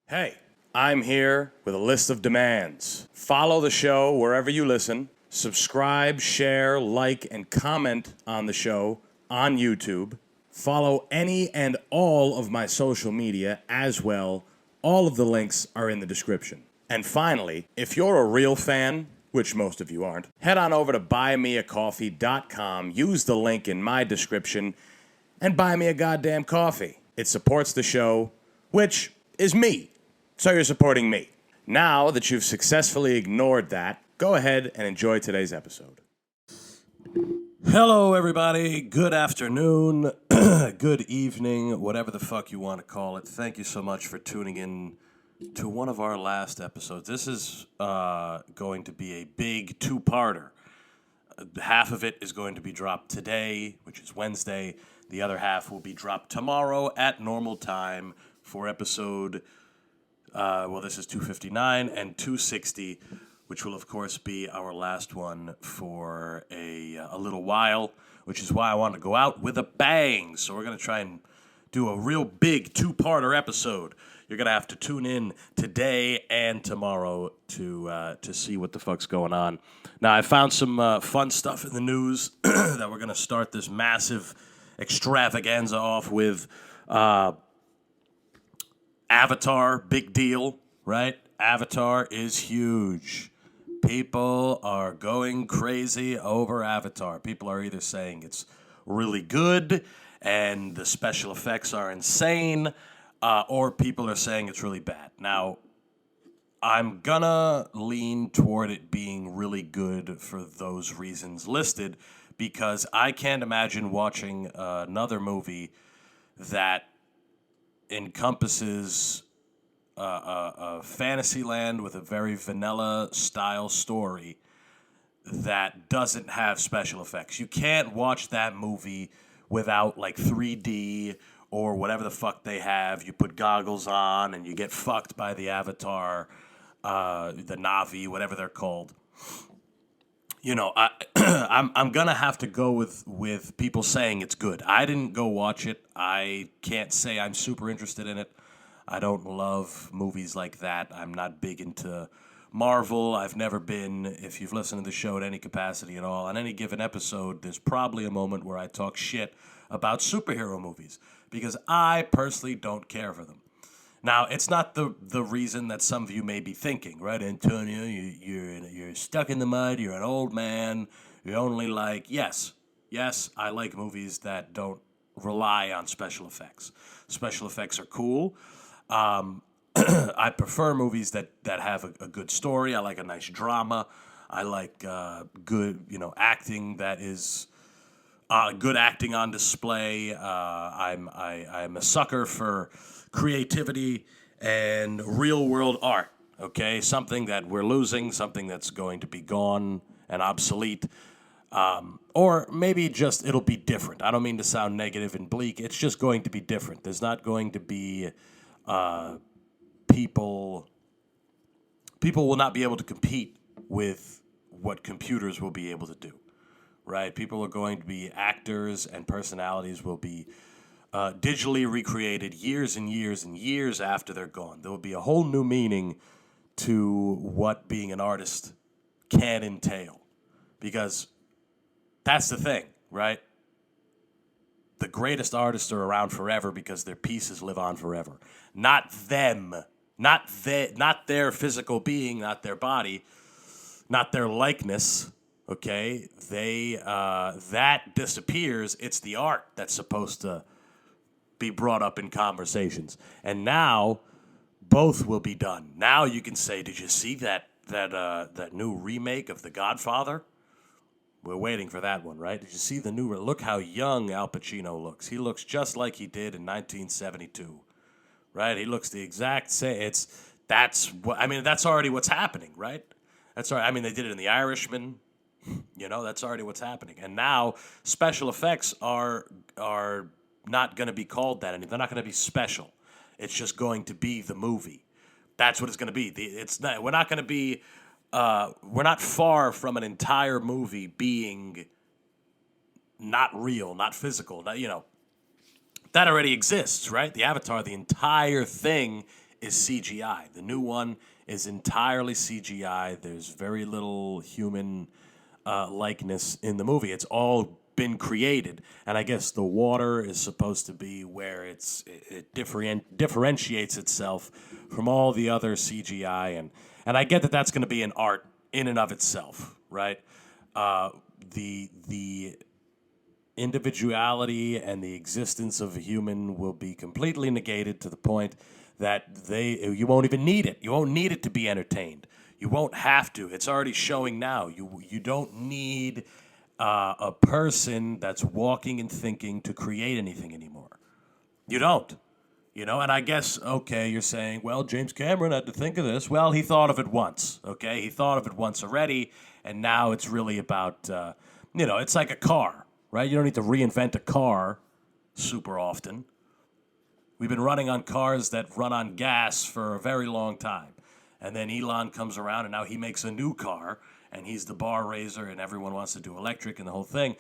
Hey, I'm here with a list of demands. Follow the show wherever you listen. Subscribe, share, like, and comment on the show on YouTube. Follow any and all of my social media as well. All of the links are in the description. And finally, if you're a real fan, which most of you aren't, head on over to buymeacoffee.com, use the link in my description, and buy me a goddamn coffee. It supports the show, which is me. So you're supporting me. Now that you've successfully ignored that, go ahead and enjoy today's episode. Hello, everybody. Good afternoon, good evening, whatever the fuck you want to call it. Thank you so much for tuning in to one of our last episodes. This is going to be a big two-parter. Half of it is going to be dropped today, which is Wednesday. The other half will be dropped tomorrow at normal time for episode... this is 259 and 260, which will, of course, be our last one for a little while, which is why I wanted to go out with a bang. So we're going to try and do a real big two-parter episode. You're going to have to tune in today and tomorrow to see what the fuck's going on. Now, I found some fun stuff in the news that we're going to start this massive extravaganza off with. Avatar, big deal, right? Avatar is huge. People are going crazy over Avatar. People are either saying it's really good and the special effects are insane, or people are saying it's really bad. Now, I'm gonna lean toward it being really good for those reasons listed, because I can't imagine watching another movie that encompasses a fantasy land with a very vanilla style story that doesn't have special effects. You can't watch that movie without like 3D or whatever the fuck they have. You put goggles on and you get fucked by the Avatar, the Na'vi, whatever they're called. You know, I'm gonna have to go with people saying it's good. I didn't go watch it. I can't say I'm super interested in it. I don't love movies like that. I'm not big into Marvel. I've never been. If you've listened to the show at any capacity at all, on any given episode, there's probably a moment where I talk shit about superhero movies because I personally don't care for them. Now, it's not the reason that some of you may be thinking, right, Antonio? You're stuck in the mud. You're an old man. You only like yes. I like movies that don't rely on special effects. Special effects are cool. I prefer movies that have a good story. I like a nice drama. I like good acting that is good acting on display. I'm a sucker for creativity and real-world art, okay? Something that we're losing, something that's going to be gone and obsolete, or maybe just it'll be different. I don't mean to sound negative and bleak. It's just going to be different. There's not going to be people will not be able to compete with what computers will be able to do, right? People are going to be actors and personalities will be digitally recreated years and years and years after they're gone. There will be a whole new meaning to what being an artist can entail. Because that's the thing, right? The greatest artists are around forever because their pieces live on forever. Not them. Not their physical being, not their body, not their likeness. Okay? That disappears. It's the art that's supposed to be brought up in conversations. And now both will be done. Now you can say, did you see that new remake of The Godfather? We're waiting for that one, right? Did you see the new? Look how young Al Pacino looks. He looks just like he did in 1972, right? He looks the exact same. That's already what's happening, right? That's all right. I mean, they did it in The Irishman. That's already what's happening. And now special effects are not going to be called that anymore. They're not going to be special. It's just going to be the movie. That's what it's going to be. We're not going to be. We're not far from an entire movie being not real, not physical. That already exists, right? The Avatar, the entire thing is CGI. The new one is entirely CGI. There's very little human likeness in the movie. It's all been created, and I guess the water is supposed to be where it differentiates itself from all the other CGI, and I get that that's going to be an art in and of itself, right? The individuality and the existence of a human will be completely negated to the point that you won't even need it. You won't need it to be entertained. You won't have to. It's already showing now. You don't need a person that's walking and thinking to create anything anymore. You don't. And I guess, okay, you're saying, well, James Cameron had to think of this. Well, he thought of it once, okay? He thought of it once already, and now it's really about, it's like a car, right? You don't need to reinvent a car super often. We've been running on cars that run on gas for a very long time. And then Elon comes around, and now he makes a new car, and he's the bar raiser, and everyone wants to do electric and the whole thing.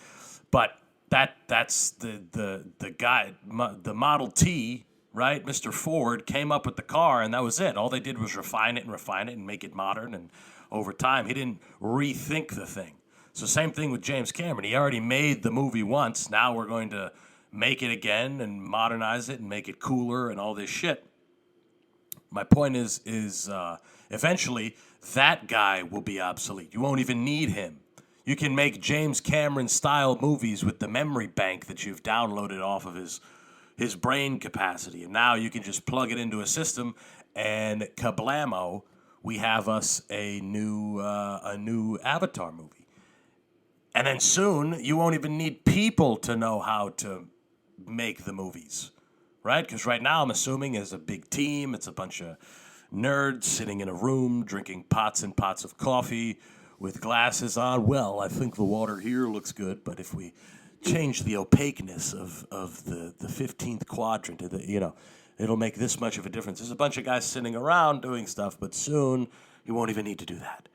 But that's the guy, the Model T, right? Mr. Ford came up with the car, and that was it. All they did was refine it and make it modern. And over time, he didn't rethink the thing. So same thing with James Cameron. He already made the movie once. Now we're going to make it again and modernize it and make it cooler and all this shit. My point is eventually that guy will be obsolete. You won't even need him. You can make James Cameron-style movies with the memory bank that you've downloaded off of his brain capacity. And now you can just plug it into a system, and kablamo, we have us a new Avatar movie. And then soon, you won't even need people to know how to make the movies, right? Because right now, I'm assuming it's a big team. It's a bunch of nerds sitting in a room, drinking pots and pots of coffee with glasses on. Well, I think the water here looks good, but if we change the opaqueness of the 15th quadrant, it'll make this much of a difference. There's a bunch of guys sitting around doing stuff, but soon you won't even need to do that.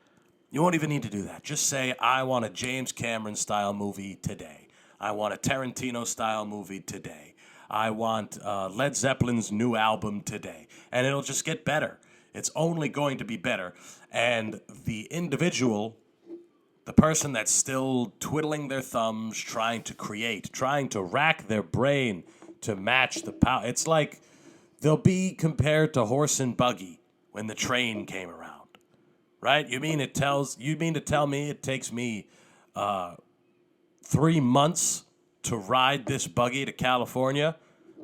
You won't even need to do that. Just say, I want a James Cameron-style movie today. I want a Tarantino-style movie today. I want Led Zeppelin's new album today. And it'll just get better. It's only going to be better. And the individual, the person that's still twiddling their thumbs, trying to create, trying to rack their brain to match the power. It's like they'll be compared to horse and buggy when the train came around, right? You mean to tell me it takes me 3 months to ride this buggy to California,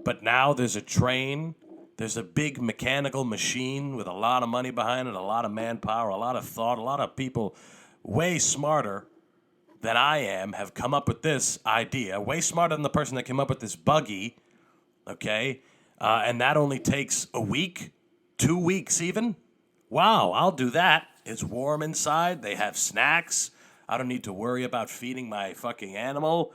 but now there's a train, there's a big mechanical machine with a lot of money behind it, a lot of manpower, a lot of thought, a lot of people way smarter than I am have come up with this idea, way smarter than the person that came up with this buggy, okay? And that only takes a week, 2 weeks even. Wow, I'll do that. It's warm inside. They have snacks. I don't need to worry about feeding my fucking animal.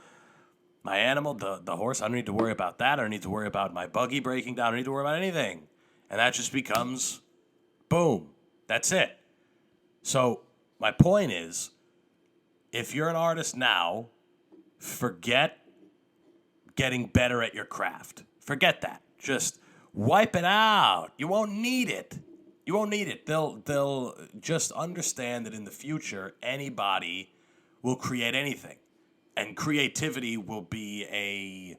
My animal, the horse, I don't need to worry about that. I don't need to worry about my buggy breaking down. I don't need to worry about anything. And that just becomes, boom, that's it. So my point is, if you're an artist now, forget getting better at your craft. Forget that. Just wipe it out. You won't need it. You won't need it. They'll just understand that in the future, anybody will create anything. And creativity will be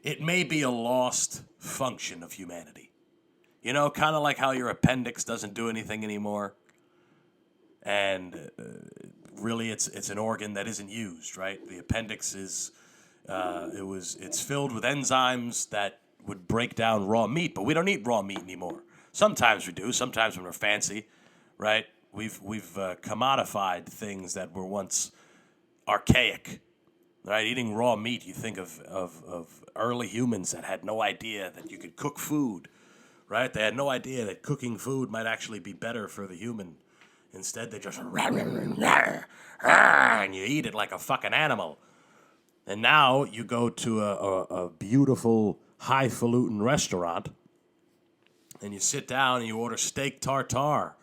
it may be a lost function of humanity. Kind of like how your appendix doesn't do anything anymore. And really, it's an organ that isn't used, right? The appendix is, it's filled with enzymes that would break down raw meat, but we don't eat raw meat anymore. Sometimes we do. Sometimes when we're fancy, right? We've commodified things that were once archaic, right? Eating raw meat, you think of early humans that had no idea that you could cook food, right? They had no idea that cooking food might actually be better for the human. Instead, they just and you eat it like a fucking animal. And now you go to a beautiful, highfalutin restaurant, and you sit down and you order steak tartare.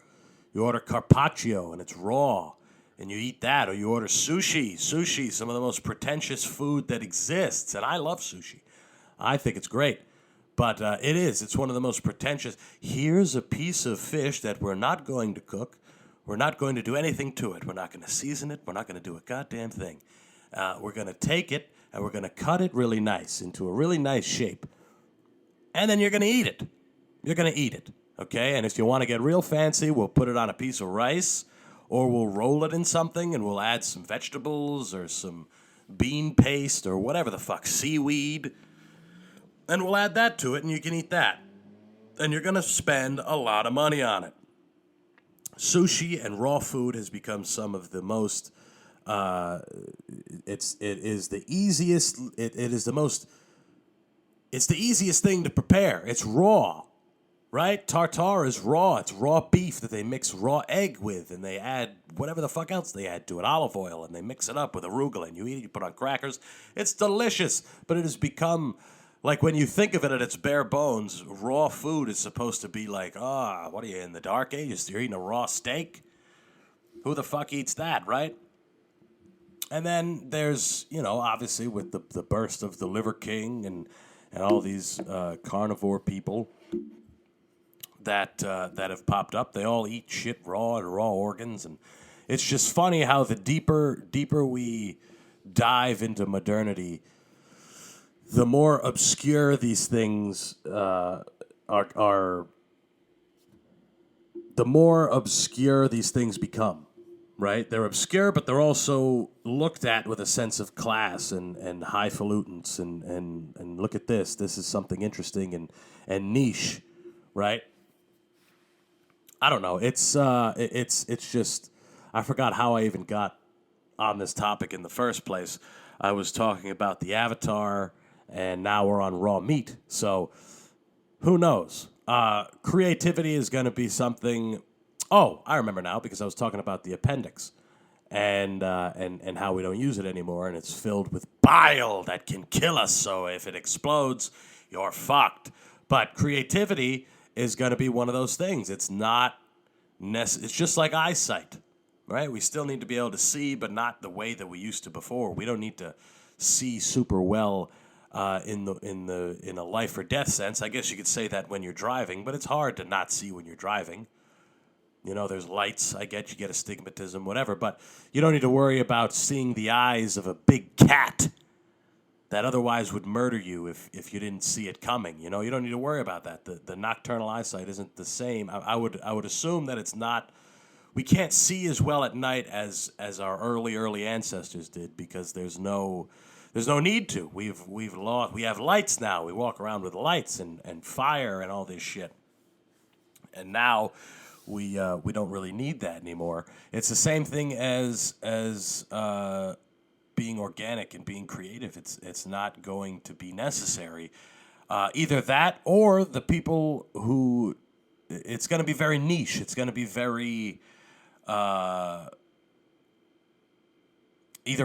You order carpaccio, and it's raw. And you eat that, or you order sushi. Sushi, some of the most pretentious food that exists. And I love sushi. I think it's great. But it's one of the most pretentious. Here's a piece of fish that we're not going to cook. We're not going to do anything to it. We're not going to season it. We're not going to do a goddamn thing. We're going to take it and we're going to cut it really nice into a really nice shape. And then you're going to eat it. You're going to eat it, okay? And if you want to get real fancy, we'll put it on a piece of rice, or we'll roll it in something and we'll add some vegetables or some bean paste or whatever the fuck, seaweed, and we'll add that to it and you can eat that. And you're going to spend a lot of money on it. Sushi and raw food has become some of the most, it's the easiest thing to prepare. It's raw, right? Tartare is raw. It's raw beef that they mix raw egg with, and they add whatever the fuck else they add to it, olive oil, and they mix it up with arugula, and you eat it, you put on crackers. It's delicious, but it has become, like, when you think of it at its bare bones, raw food is supposed to be like, what are you, in the dark ages? You're eating a raw steak? Who the fuck eats that, right? And then there's, obviously with the burst of the Liver King and all these carnivore people that have popped up, they all eat shit raw and raw organs. And it's just funny how the deeper we dive into modernity, the more obscure these things are, the more obscure these things become, right? They're obscure, but they're also looked at with a sense of class and highfalutins and look at this. This is something interesting and niche, right? I don't know. It's just, I forgot how I even got on this topic in the first place. I was talking about the Avatar, and now we're on raw meat. So who knows? Creativity is going to be something. Oh, I remember now because I was talking about the appendix and how we don't use it anymore, and it's filled with bile that can kill us. So if it explodes, you're fucked. But creativity is going to be one of those things. It's not it's just like eyesight, right? We still need to be able to see, but not the way that we used to before. We don't need to see super well in a life or death sense. I guess you could say that when you're driving, but it's hard to not see when you're driving. There's lights. I get you get astigmatism, whatever, but you don't need to worry about seeing the eyes of a big cat that otherwise would murder you if you didn't see it coming. You don't need to worry about that. The nocturnal eyesight isn't the same. I would assume that it's not. We can't see as well at night as our early ancestors did because there's no need to. We have lights now. We walk around with lights and fire and all this shit. And now we don't really need that anymore. It's the same thing as being organic and being creative. It's not going to be necessary. Either that or the people who, it's going to be very niche. It's going to be very, either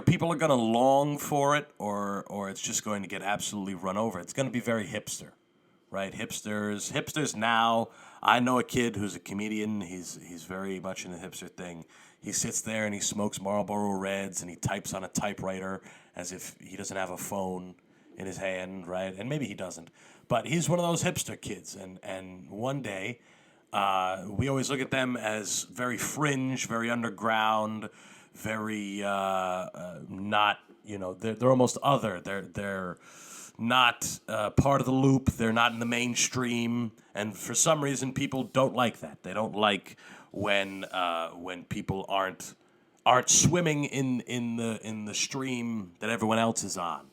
people are going to long for it or it's just going to get absolutely run over. It's going to be very hipster, right? Hipsters now. I know a kid who's a comedian. He's very much in the hipster thing. He sits there and he smokes Marlboro Reds and he types on a typewriter as if he doesn't have a phone in his hand, right? And maybe he doesn't. But he's one of those hipster kids. And one day, we always look at them as very fringe, very underground, very not, they're almost other. They're not part of the loop. They're not in the mainstream. And for some reason, people don't like that. They don't like when people aren't swimming in the stream that everyone else is on.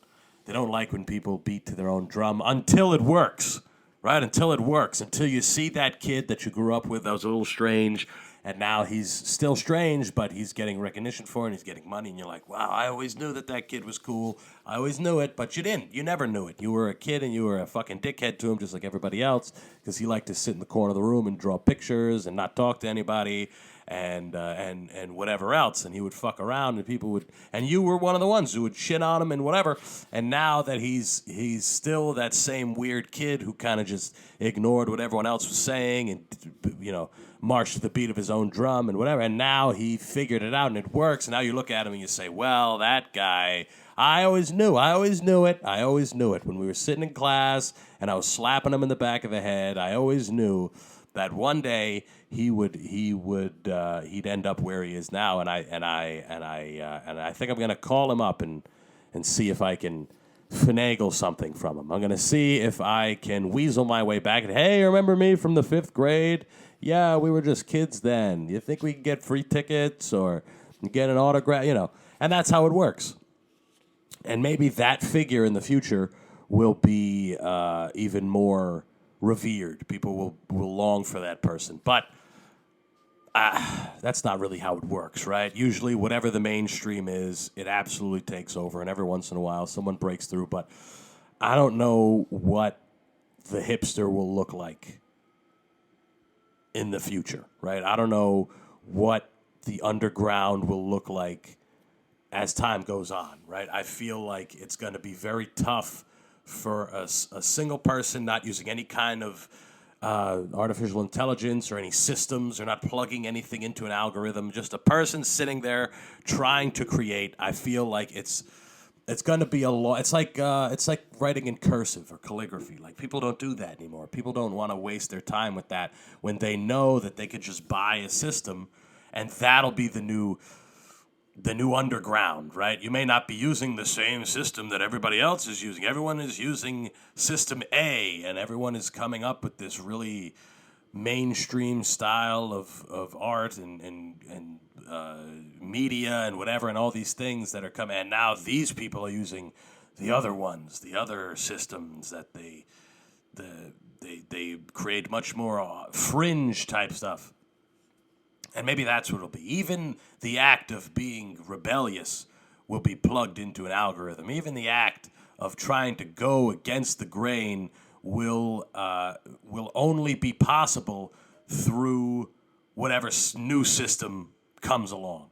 They don't like when people beat to their own drum until it works, right? Until it works. Until you see that kid that you grew up with that was a little strange, and now he's still strange, but he's getting recognition for it, and he's getting money, and you're like, wow, I always knew that kid was cool. I always knew it, but you didn't. You never knew it. You were a kid, and you were a fucking dickhead to him, just like everybody else, because he liked to sit in the corner of the room and draw pictures and not talk to anybody, and whatever else, and he would fuck around, and people would, and you were one of the ones who would shit on him and whatever. And now that he's still that same weird kid who kind of just ignored what everyone else was saying and marched to the beat of his own drum and whatever. And now he figured it out and it works. And now you look at him and you say, well, that guy, I always knew it when we were sitting in class and I was slapping him in the back of the head. I always knew that one day he'd end up where he is now, and I think I'm gonna call him up and see if I can finagle something from him. I'm gonna see if I can weasel my way back. And hey, remember me from the 5th grade? Yeah, we were just kids then. You think we can get free tickets or get an autograph? And that's how it works. And maybe that figure in the future will be even more revered. People will long for that person. But that's not really how it works, right? Usually whatever the mainstream is, it absolutely takes over. And every once in a while, someone breaks through. But I don't know what the hipster will look like in the future, right? I don't know what the underground will look like as time goes on, right? I feel like it's going to be very tough for a single person not using any kind of artificial intelligence or any systems or not plugging anything into an algorithm, just a person sitting there trying to create. I feel like it's going to be a lot. It's like writing in cursive or calligraphy. Like, people don't do that anymore. People don't want to waste their time with that when they know that they could just buy a system and that'll be the new underground, right? You may not be using the same system that everybody else is using. Everyone is using system A, and everyone is coming up with this really mainstream style of art and media and whatever, and all these things that are coming. And now these people are using the other ones, the other systems that they create much more fringe type stuff. And maybe that's what it'll be. Even the act of being rebellious will be plugged into an algorithm. Even the act of trying to go against the grain will only be possible through whatever new system comes along.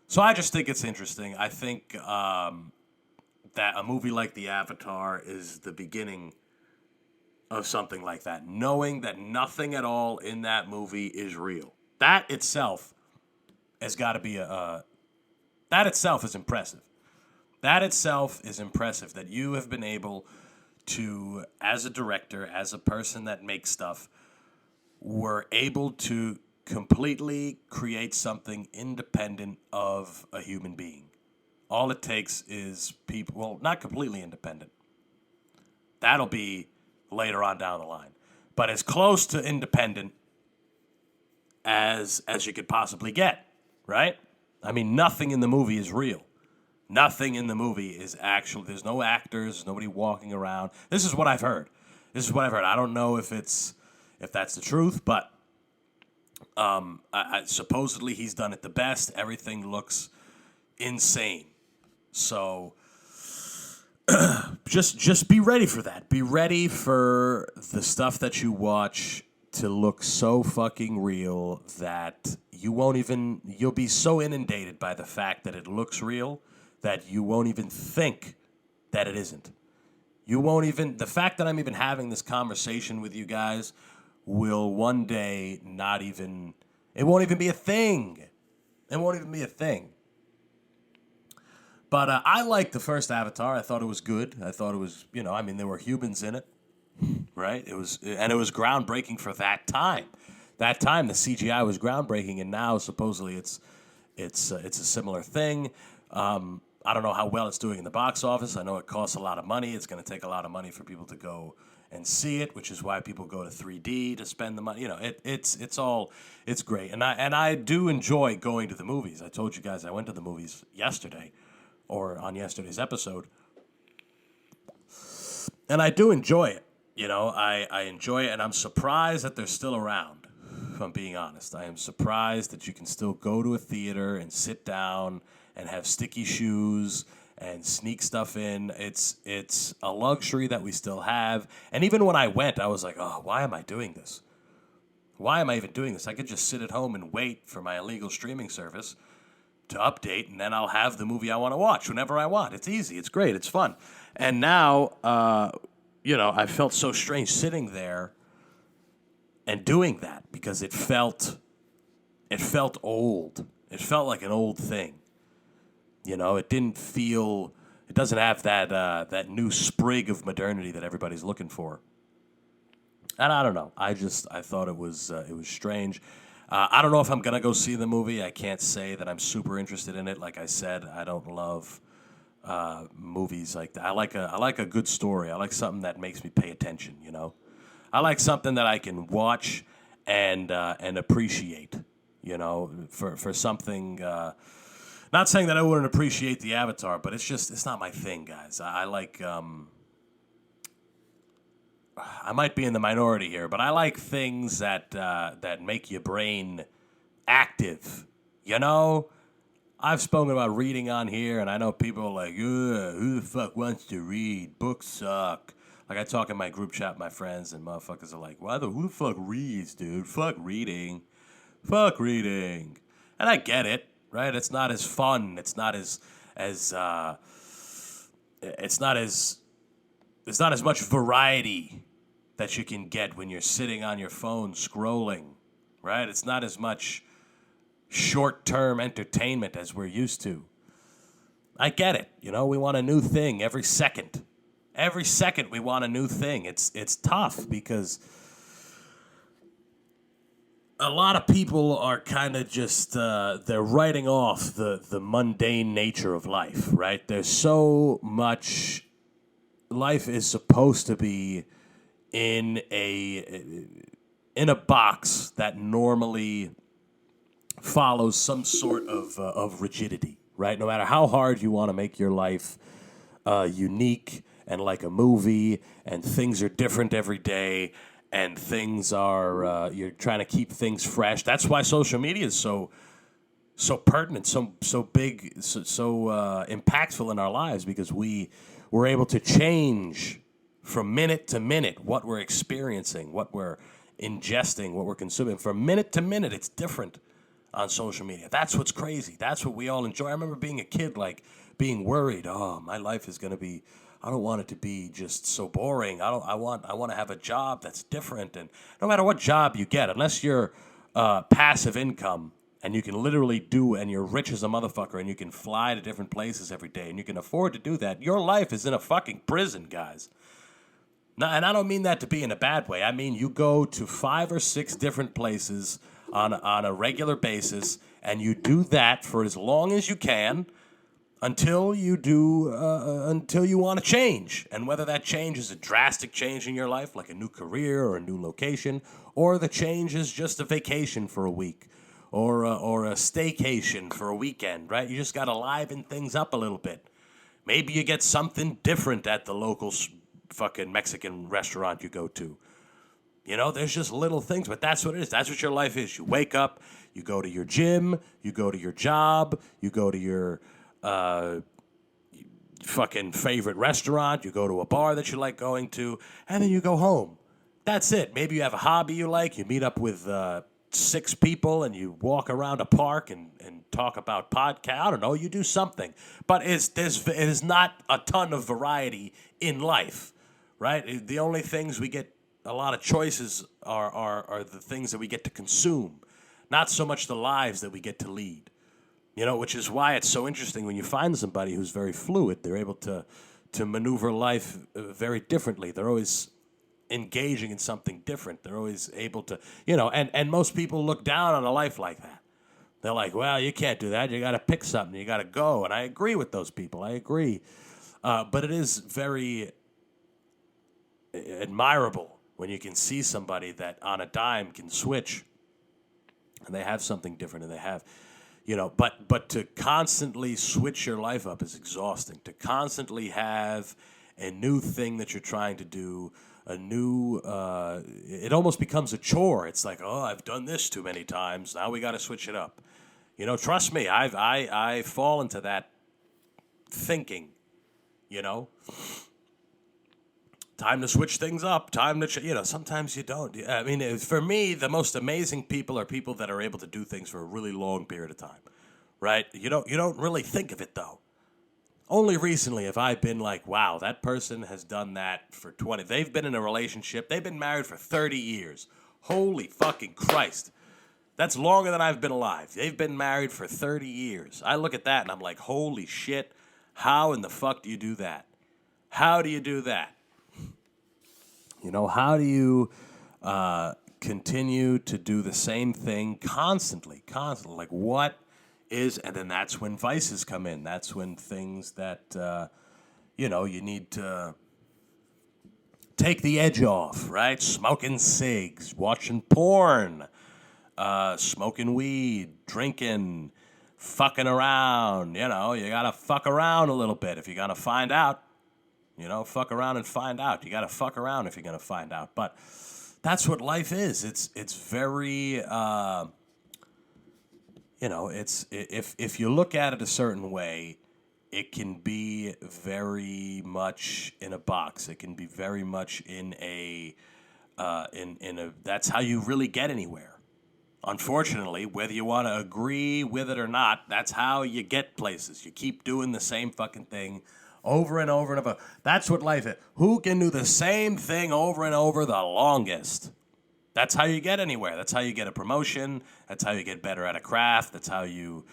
So I just think it's interesting. I think that a movie like The Avatar is the beginning of something like that. Knowing that nothing at all in that movie is real. That itself has got to be that itself is impressive. That itself is impressive that you have been able to, as a director, as a person that makes stuff, were able to completely create something independent of a human being. All it takes is people, well, not completely independent. That'll be later on down the line. But as close to independent as you could possibly get, right? I mean, nothing in the movie is real. Nothing in the movie is actual. There's no actors, nobody walking around. This is what I've heard. I don't know if that's the truth, but supposedly he's done it the best. Everything looks insane. So just be ready for that. Be ready for the stuff that you watch to look so fucking real that you'll be so inundated by the fact that it looks real that you won't even think that it isn't. The fact that I'm even having this conversation with you guys will one day it won't even be a thing. It won't even be a thing. But I liked the first Avatar. I thought it was good. I thought it was, there were humans in it. Right? It was groundbreaking for that time. That time, the CGI was groundbreaking, and now supposedly it's a similar thing. I don't know how well it's doing in the box office. I know it costs a lot of money. It's going to take a lot of money for people to go and see it, which is why people go to 3D to spend the money. It's great, and I do enjoy going to the movies. I told you guys I went to the movies yesterday, or on yesterday's episode, and I do enjoy it. I enjoy it, and I'm surprised that they're still around, if I'm being honest. I am surprised that you can still go to a theater and sit down and have sticky shoes and sneak stuff in. It's a luxury that we still have. And even when I went, I was like, oh, why am I doing this? Why am I even doing this? I could just sit at home and wait for my illegal streaming service to update, and then I'll have the movie I want to watch whenever I want. It's easy. It's great. It's fun. And now, I felt so strange sitting there and doing that because it felt old. It felt like an old thing. It didn't feel. It doesn't have that new sprig of modernity that everybody's looking for. And I don't know. I thought it was strange. I don't know if I'm gonna go see the movie. I can't say that I'm super interested in it. Like I said, I don't love movies like that. I like a good story. I like something that makes me pay attention. I like something that I can watch and appreciate. For something. Not saying that I wouldn't appreciate the Avatar, but it's not my thing, guys. I like. I might be in the minority here, but I like things that make your brain active. I've spoken about reading on here, and I know people are like, who the fuck wants to read? Books suck. Like, I talk in my group chat with my friends, and motherfuckers are like, who the fuck reads, dude? Fuck reading. Fuck reading. And I get it, right? It's not as fun. It's not as there's not as much variety that you can get when you're sitting on your phone scrolling, right? It's not as much short-term entertainment as we're used to. I get it. We want a new thing every second. Every second we want a new thing. It's tough because a lot of people are kind of just, they're writing off the mundane nature of life, right? There's so much. Life is supposed to be in a box that normally follows some sort of rigidity, right? No matter how hard you want to make your life unique and like a movie, and things are different every day, and things are you're trying to keep things fresh. That's why social media is so pertinent, so big, so impactful in our lives, because we're able to change from minute to minute what we're experiencing, what we're ingesting, what we're consuming. From minute to minute, it's different on social media. That's what's crazy. That's what we all enjoy. I remember being a kid, like, being worried, my life is going to be, I don't want it to be just so boring. I want to have a job that's different. And no matter what job you get, unless you're passive income, and you can literally do, and you're rich as a motherfucker, and you can fly to different places every day, and you can afford to do that, your life is in a fucking prison, guys. Now, and I don't mean that to be in a bad way. I mean, you go to 5 or 6 different places on a regular basis, and you do that for as long as you can until you want to change. And whether that change is a drastic change in your life, like a new career or a new location, or the change is just a vacation for a week, or a staycation for a weekend, right? You just got to liven things up a little bit. Maybe you get something different at the local fucking Mexican restaurant you go to. There's just little things, but that's what it is. That's what your life is. You wake up, you go to your gym, you go to your job, you go to your fucking favorite restaurant, you go to a bar that you like going to, and then you go home. That's it. Maybe you have a hobby you like. You meet up with 6 people and you walk around a park and talk about podcast. I don't know. You do something. But it is not a ton of variety in life, right? The only things we get a lot of choices are the things that we get to consume, not so much the lives that we get to lead. Which is why it's so interesting when you find somebody who's very fluid. They're able to maneuver life very differently. They're always engaging in something different. They're always able to, and most people look down on a life like that. They're like, well, you can't do that. You got to pick something. You got to go. And I agree with those people. I agree. But it is very admirable when you can see somebody that on a dime can switch and they have something different, and they have, but to constantly switch your life up is exhausting. To constantly have a new thing that you're trying to do, a new, it almost becomes a chore. It's like, I've done this too many times. Now we got to switch it up. Trust me, I fall into that thinking, to time to switch things up. Time to, sometimes you don't. I mean, for me, the most amazing people are people that are able to do things for a really long period of time, right? You don't really think of it, though. Only recently have I been like, wow, that person has done that for 20. They've been in a relationship. They've been married for 30 years. Holy fucking Christ. That's longer than I've been alive. They've been married for 30 years. I look at that and I'm like, holy shit. How in the fuck do you do that? How do you do that? How do you continue to do the same thing constantly? Like, what is, and then that's when vices come in. That's when things that, you need to take the edge off, right? Smoking cigs, watching porn, smoking weed, drinking, fucking around. You gotta fuck around a little bit if you're gonna find out. Fuck around and find out. You gotta fuck around if you're gonna find out. But that's what life is. It's very, it's if you look at it a certain way, it can be very much in a box. It can be very much in a that's how you really get anywhere. Unfortunately, whether you want to agree with it or not, that's how you get places. You keep doing the same fucking thing over and over and over. That's what life is. Who can do the same thing over and over the longest? That's how you get anywhere. That's how you get a promotion. That's how you get better at a craft. That's how you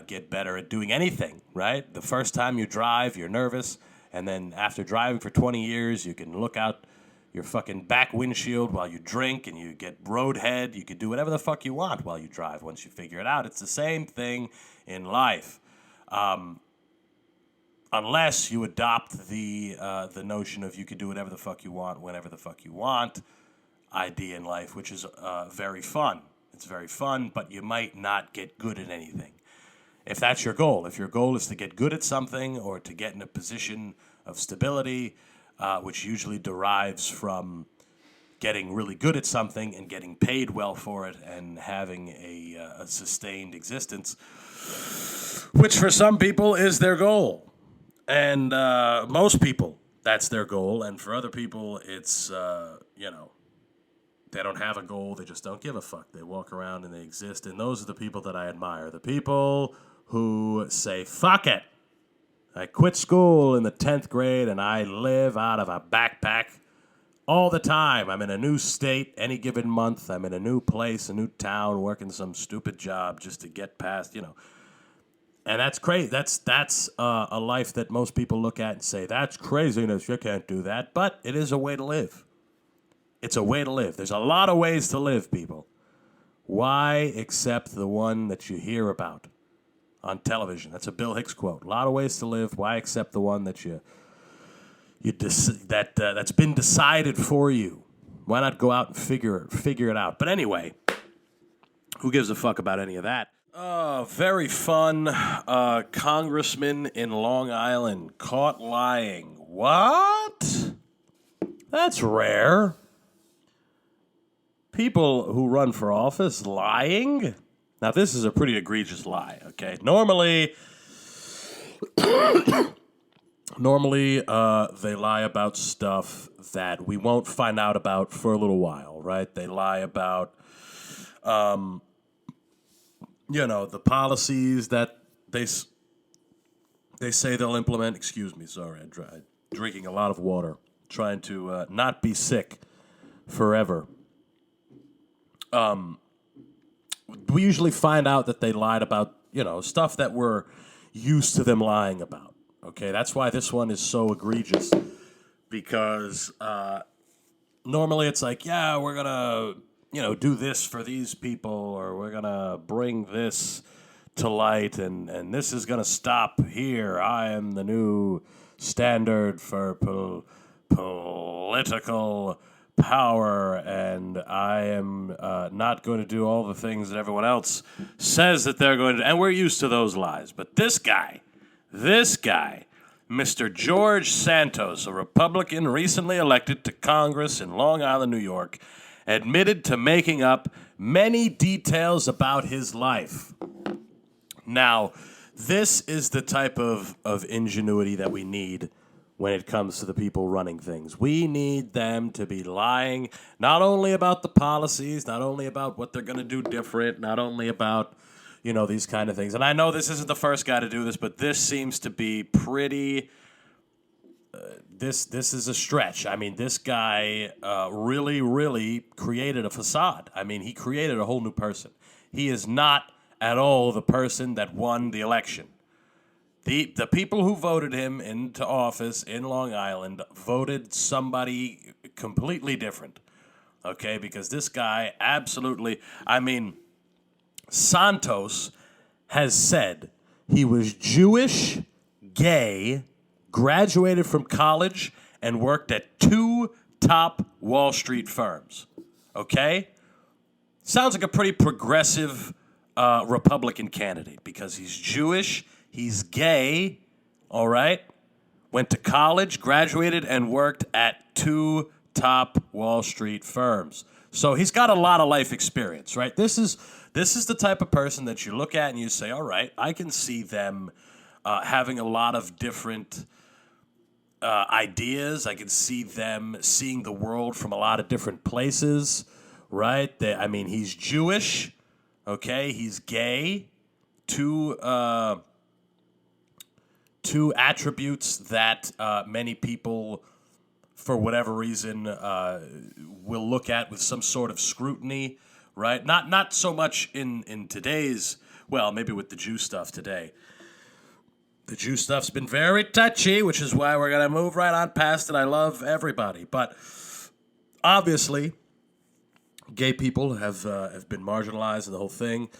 get better at doing anything, right? The first time you drive, you're nervous. And then after driving for 20 years, you can look out your fucking back windshield while you drink and you get roadhead. You can do whatever the fuck you want while you drive once you figure it out. It's the same thing in life. Unless you adopt the notion of you can do whatever the fuck you want, whenever the fuck you want idea in life, which is very fun. It's very fun, but you might not get good at anything. If that's your goal, if your goal is to get good at something or to get in a position of stability, which usually derives from getting really good at something and getting paid well for it and having a sustained existence, which for some people is their goal. And most people, that's their goal. And for other people, it's, they don't have a goal. They just don't give a fuck. They walk around and they exist. And those are the people that I admire. The people who say, fuck it. I quit school in the 10th grade and I live out of a backpack all the time. I'm in a new state any given month. I'm in a new place, a new town, working some stupid job just to get past, And that's crazy. That's a life that most people look at and say, that's craziness. You can't do that. But it is a way to live. It's a way to live. There's a lot of ways to live, people. Why accept the one that you hear about on television? That's a Bill Hicks quote. A lot of ways to live. Why accept the one that that's been decided for you? Why not go out and figure it out? But anyway, who gives a fuck about any of that? Very fun. Congressman in Long Island caught lying. What? That's rare. People who run for office lying? Now, this is a pretty egregious lie, okay? Normally, they lie about stuff that we won't find out about for a little while, right? They lie about, the policies that they say they'll implement. Excuse me, sorry, I'm drinking a lot of water, trying to not be sick forever. We usually find out that they lied about, stuff that we're used to them lying about. Okay, that's why this one is so egregious. Because normally it's like, yeah, we're going to, do this for these people, or we're going to bring this to light, and this is going to stop here. I am the new standard for political power, and I am not going to do all the things that everyone else says that they're going to. And we're used to those lies. But this guy, Mr. George Santos, a Republican recently elected to Congress in Long Island, New York, admitted to making up many details about his life. Now, this is the type of ingenuity that we need when it comes to the people running things. We need them to be lying not only about the policies, not only about what they're going to do different, not only about, these kind of things. And I know this isn't the first guy to do this, but this seems to be pretty... This is a stretch. I mean, this guy really, really created a facade. I mean, he created a whole new person. He is not at all the person that won the election. The people who voted him into office in Long Island voted somebody completely different, okay? Because this guy absolutely, I mean, Santos has said he was Jewish, gay, graduated from college, and worked at 2 top Wall Street firms, okay? Sounds like a pretty progressive Republican candidate because he's Jewish, he's gay, all right? Went to college, graduated, and worked at 2 top Wall Street firms. So he's got a lot of life experience, right? This is the type of person that you look at and you say, all right, I can see them having a lot of different ideas. I can see them seeing the world from a lot of different places, right? He's Jewish, okay? He's gay. Two attributes that many people, for whatever reason, will look at with some sort of scrutiny, right? Not so much in today's, well, maybe with the Jew stuff today. The Jew stuff's been very touchy, which is why we're going to move right on past it. I love everybody. But obviously, gay people have been marginalized in the whole thing.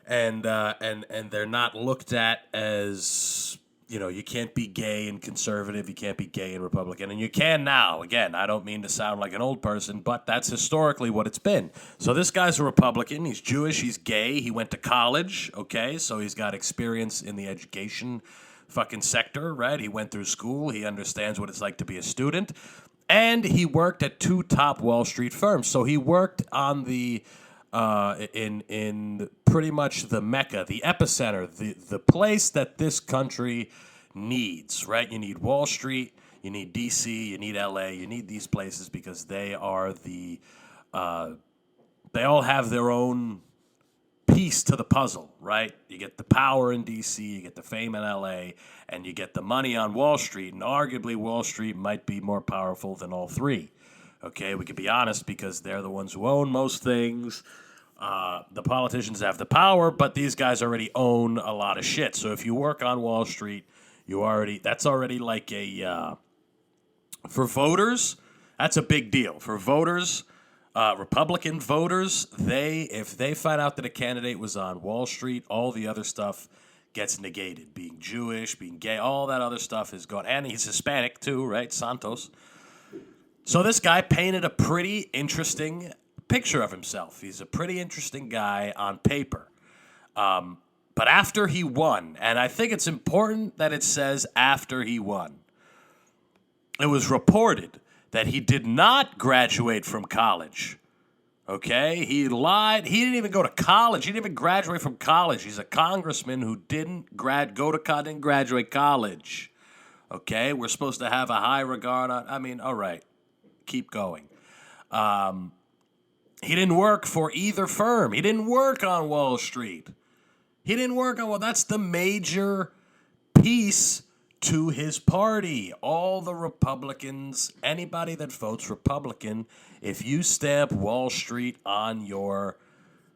And they're not looked at as, you can't be gay and conservative, you can't be gay and Republican, and you can now. Again, I don't mean to sound like an old person, but that's historically what it's been. So this guy's a Republican, he's Jewish, he's gay, he went to college, okay, so he's got experience in the education fucking sector, right? He went through school, he understands what it's like to be a student, and he worked at 2 top Wall Street firms. So he worked on the in pretty much the Mecca, the epicenter, the place that this country needs, right? You need Wall Street, you need D.C., you need L.A., you need these places because they are they all have their own piece to the puzzle, right? You get the power in D.C., you get the fame in L.A., and you get the money on Wall Street, and arguably Wall Street might be more powerful than all 3. Okay, we can be honest because they're the ones who own most things. The politicians have the power, but these guys already own a lot of shit. So if you work on Wall Street, that's already like for voters, that's a big deal. For voters, Republican voters, if they find out that a candidate was on Wall Street, all the other stuff gets negated. Being Jewish, being gay, all that other stuff is gone. And he's Hispanic too, right? Santos. So this guy painted a pretty interesting picture of himself. He's a pretty interesting guy on paper. But after he won, and I think it's important that it says after he won, it was reported that he did not graduate from college. Okay? He lied. He didn't even go to college. He didn't even graduate from college. He's a congressman who didn't graduate college. Okay? We're supposed to have a high regard on... all right. Keep going. He didn't work for either firm. He didn't work on Wall Street. That's the major piece to his party. All the Republicans, anybody that votes Republican, if you stamp Wall Street on your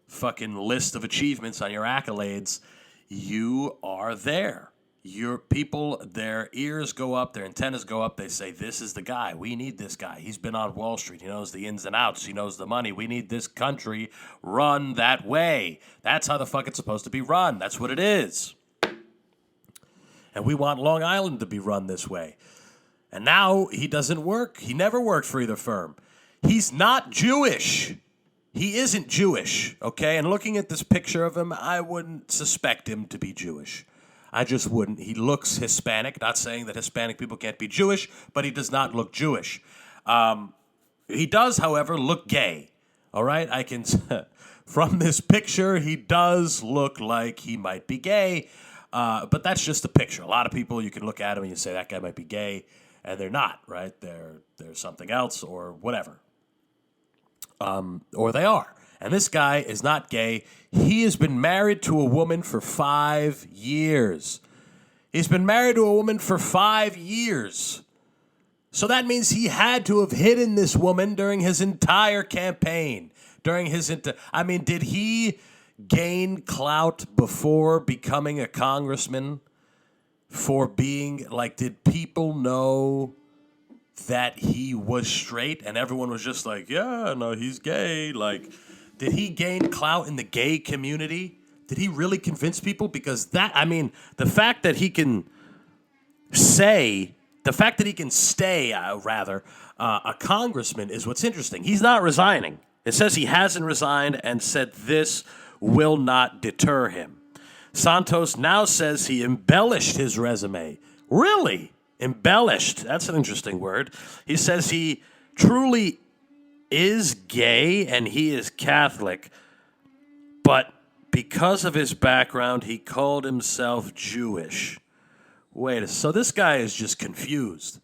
fucking list of achievements, on your accolades, you are there. Your people, their ears go up, their antennas go up. They say, this is the guy. We need this guy. He's been on Wall Street. He knows the ins and outs. He knows the money. We need this country run that way. That's how the fuck it's supposed to be run. That's what it is. And we want Long Island to be run this way. And now he doesn't work. He never worked for either firm. He's not Jewish. He isn't Jewish, okay? And looking at this picture of him, I wouldn't suspect him to be Jewish. I just wouldn't. He looks Hispanic. Not saying that Hispanic people can't be Jewish, but he does not look Jewish. He does, however, look gay. All right? From this picture, he does look like he might be gay. But that's just a picture. A lot of people, you can look at him and you say, that guy might be gay. and they're not, right? They're something else or whatever. Or they are. And this guy is not gay. He has been married to a woman for 5 years. He's been married to a woman for 5 years. So that means he had to have hidden this woman during his entire campaign. Did he gain clout before becoming a congressman for being, like, did people know that he was straight and everyone was just like, yeah, no, he's gay? Like, did he gain clout in the gay community? Did he really convince people? Because the fact that he can stay, a congressman is what's interesting. He's not resigning. It says he hasn't resigned and said this will not deter him. Santos now says he embellished his resume. Really? Embellished. That's an interesting word. He says he truly is gay and he is Catholic, but because of his background, he called himself Jewish. So this guy is just confused.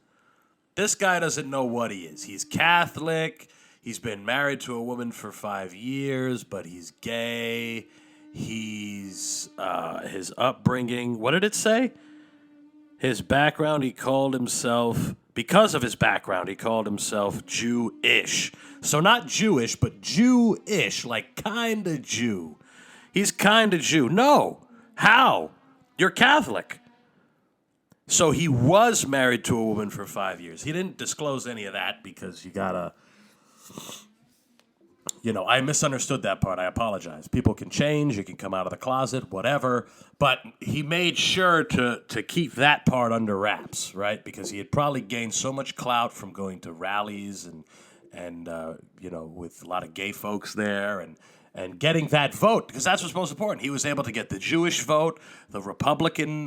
This guy doesn't know what he is. He's Catholic. He's been married to a woman for 5 years, but he's gay. His upbringing, what did it say? His background, because of his background, he called himself Jewish. So not Jewish, but Jewish, like kind of Jew. He's kind of Jew. No. How? You're Catholic. So he was married to a woman for 5 years. He didn't disclose any of that because you gotta... I misunderstood that part. I apologize. People can change. You can come out of the closet, whatever. But he made sure to keep that part under wraps, right? Because he had probably gained so much clout from going to rallies and with a lot of gay folks there and getting that vote, because that's what's most important. He was able to get the Jewish vote, the Republican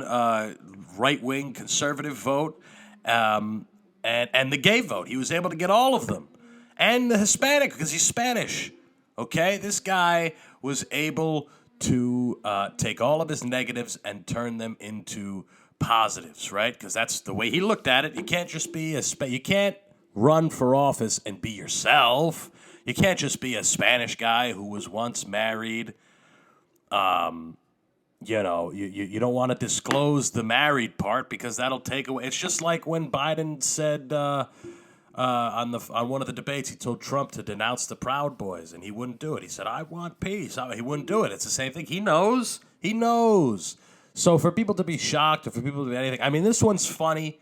right-wing conservative vote, and the gay vote. He was able to get all of them. And the Hispanic, because he's Spanish. Okay? This guy was able to take all of his negatives and turn them into positives, right? Because that's the way he looked at it. You can't just be you can't run for office and be yourself. You can't just be a Spanish guy who was once married. You don't want to disclose the married part because that'll take away. It's just like when Biden said on one of the debates, he told Trump to denounce the Proud Boys, and he wouldn't do it. He said, "I want peace." He wouldn't do it. It's the same thing. He knows. So for people to be shocked, or for people to be anything, this one's funny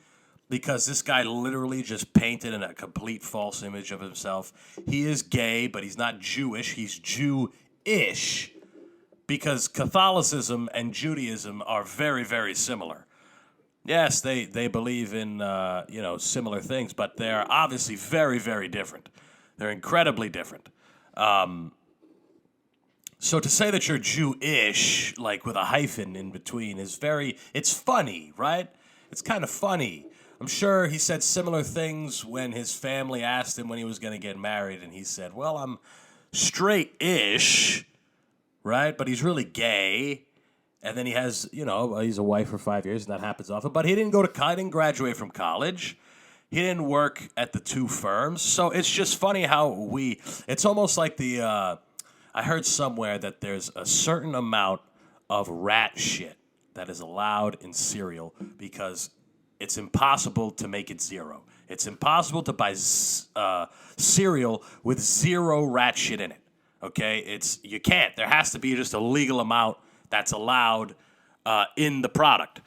because this guy literally just painted in a complete false image of himself. He is gay, but he's not Jewish. He's Jewish because Catholicism and Judaism are very, very similar. Yes, they believe in similar things, but they're obviously very, very different. They're incredibly different. So to say that you're Jewish, like with a hyphen in between, it's funny, right? It's kind of funny. I'm sure he said similar things when his family asked him when he was going to get married, and he said, well, I'm straight-ish, right? But he's really gay. And then he has, he's a wife for 5 years, and that happens often. But he didn't graduate from college. He didn't work at the two firms. So it's just funny how it's almost like I heard somewhere that there's a certain amount of rat shit that is allowed in cereal because it's impossible to make it zero. It's impossible to buy cereal with zero rat shit in it. Okay? You can't. There has to be just a legal amount that's allowed in the product.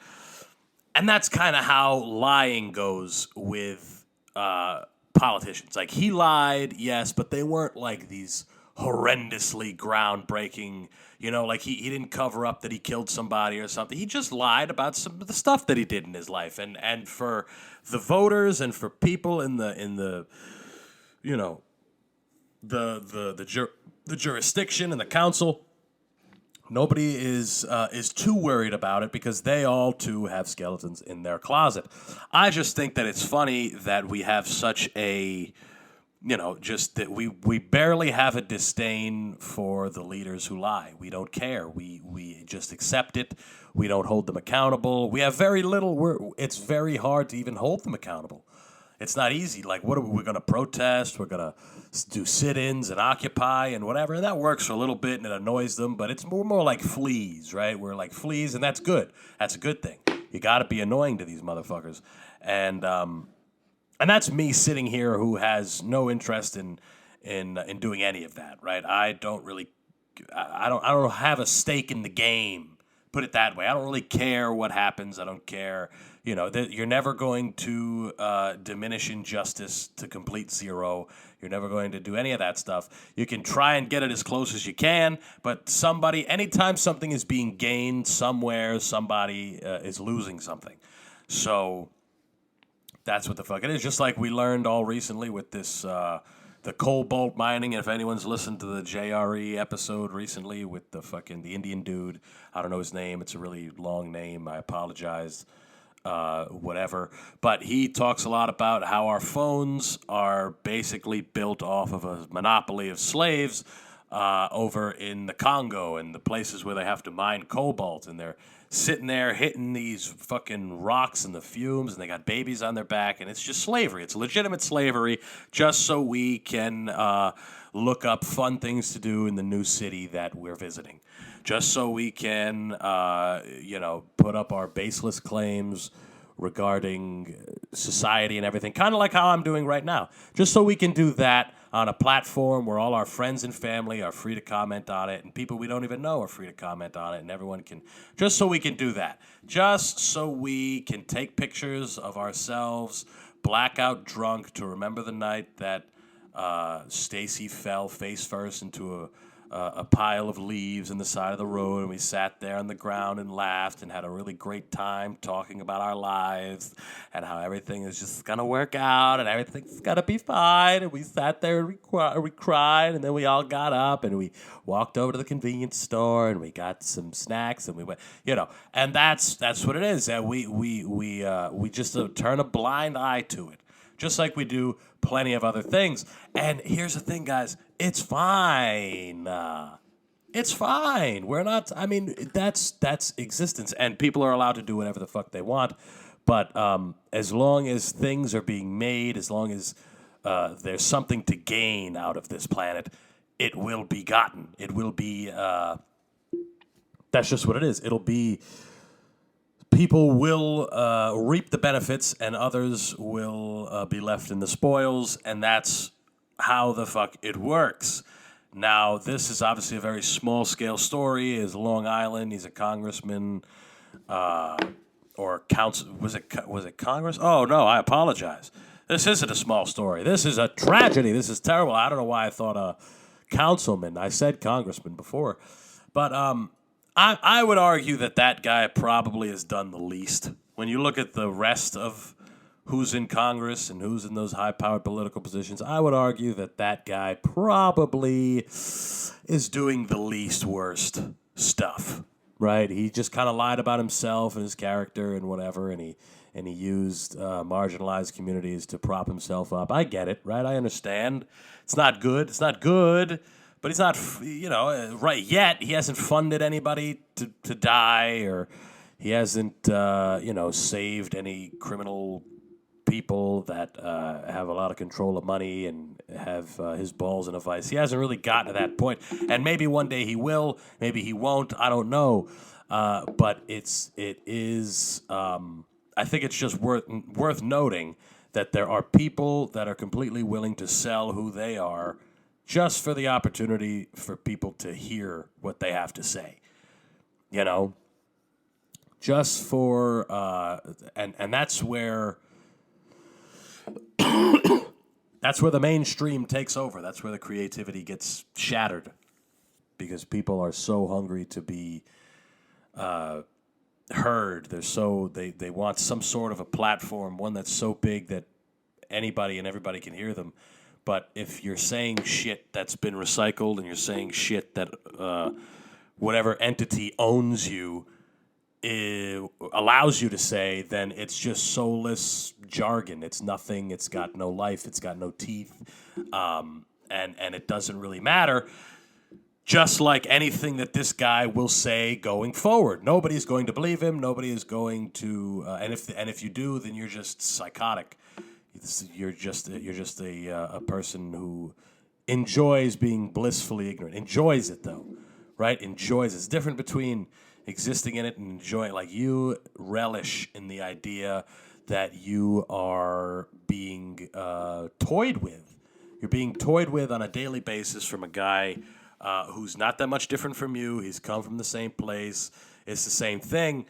And that's kind of how lying goes with politicians. Like, he lied, yes, but they weren't like these horrendously groundbreaking, like he didn't cover up that he killed somebody or something. He just lied about some of the stuff that he did in his life. And for the voters and for people in the jurisdiction and the council, nobody is too worried about it because they all too have skeletons in their closet. I just think that it's funny that we have such a, just that we barely have a disdain for the leaders who lie. We don't care. We just accept it. We don't hold them accountable. We have very little. It's very hard to even hold them accountable. It's not easy. Like, what are we going to protest? We're going to do sit-ins and occupy and whatever. And that works for a little bit and it annoys them, but it's more like fleas, right? We're like fleas, and that's good. That's a good thing. You got to be annoying to these motherfuckers. And that's me sitting here who has no interest in doing any of that, right? I don't have a stake in the game. Put it that way. I don't really care what happens. I don't care. You're never going to diminish injustice to complete zero. You're never going to do any of that stuff. You can try and get it as close as you can, but anytime something is being gained somewhere, somebody is losing something. So that's what the fuck it is. Just like we learned all recently with this, the cobalt mining. If anyone's listened to the JRE episode recently with the Indian dude, I don't know his name. It's a really long name. I apologize. Whatever. But he talks a lot about how our phones are basically built off of a monopoly of slaves over in the Congo and the places where they have to mine cobalt, and they're sitting there hitting these fucking rocks and the fumes, and they got babies on their back, and it's just slavery. It's legitimate slavery, just so we can look up fun things to do in the new city that we're visiting. Just so we can, put up our baseless claims regarding society and everything, kind of like how I'm doing right now. Just so we can do that on a platform where all our friends and family are free to comment on it, and people we don't even know are free to comment on it, and everyone can, just so we can do that. Just so we can take pictures of ourselves, blackout drunk, to remember the night that Stacy fell face first into a pile of leaves in the side of the road, and we sat there on the ground and laughed and had a really great time talking about our lives and how everything is just going to work out and everything's going to be fine. And we sat there and we cried, and then we all got up and we walked over to the convenience store and we got some snacks and we went, and that's what it is. We just turn a blind eye to it, just like we do plenty of other things. And here's the thing, guys. It's fine. It's fine. We're not, that's existence. And people are allowed to do whatever the fuck they want. But as long as things are being made, as long as there's something to gain out of this planet, it will be gotten. It will be, that's just what it is. It'll be, people will reap the benefits and others will be left in the spoils, and that's how the fuck it works. Now, this is obviously a very small-scale story. Is Long Island. He's a congressman or council. Was it Congress? Oh, no, I apologize. This isn't a small story. This is a tragedy. This is terrible. I don't know why I thought a councilman. I said congressman before. But I would argue that guy probably has done the least. When you look at the rest of who's in Congress and who's in those high-powered political positions, I would argue that guy probably is doing the least worst stuff, right? He just kind of lied about himself and his character and whatever, and he used marginalized communities to prop himself up. I get it, right? I understand. It's not good. But he's not, right yet. He hasn't funded anybody to die, or he hasn't, saved any criminal people that have a lot of control of money and have his balls in a vice. He hasn't really gotten to that point. And maybe one day he will. Maybe he won't. I don't know. But it is. I think it's just worth noting that there are people that are completely willing to sell who they are, just for the opportunity for people to hear what they have to say, just for, and that's where the mainstream takes over. That's where the creativity gets shattered, because people are so hungry to be heard. They want some sort of a platform, one that's so big that anybody and everybody can hear them. But if you're saying shit that's been recycled and you're saying shit that whatever entity owns you allows you to say, then it's just soulless jargon. It's nothing. It's got no life. It's got no teeth. And it doesn't really matter. Just like anything that this guy will say going forward. Nobody's going to believe him. Nobody is going to... and if you do, then you're just psychotic. You're just a person who enjoys being blissfully ignorant. Enjoys it though, right? Enjoys it. It's different between existing in it and enjoying. Like you relish in the idea that you are being toyed with. You're being toyed with on a daily basis from a guy who's not that much different from you. He's come from the same place. It's the same thing.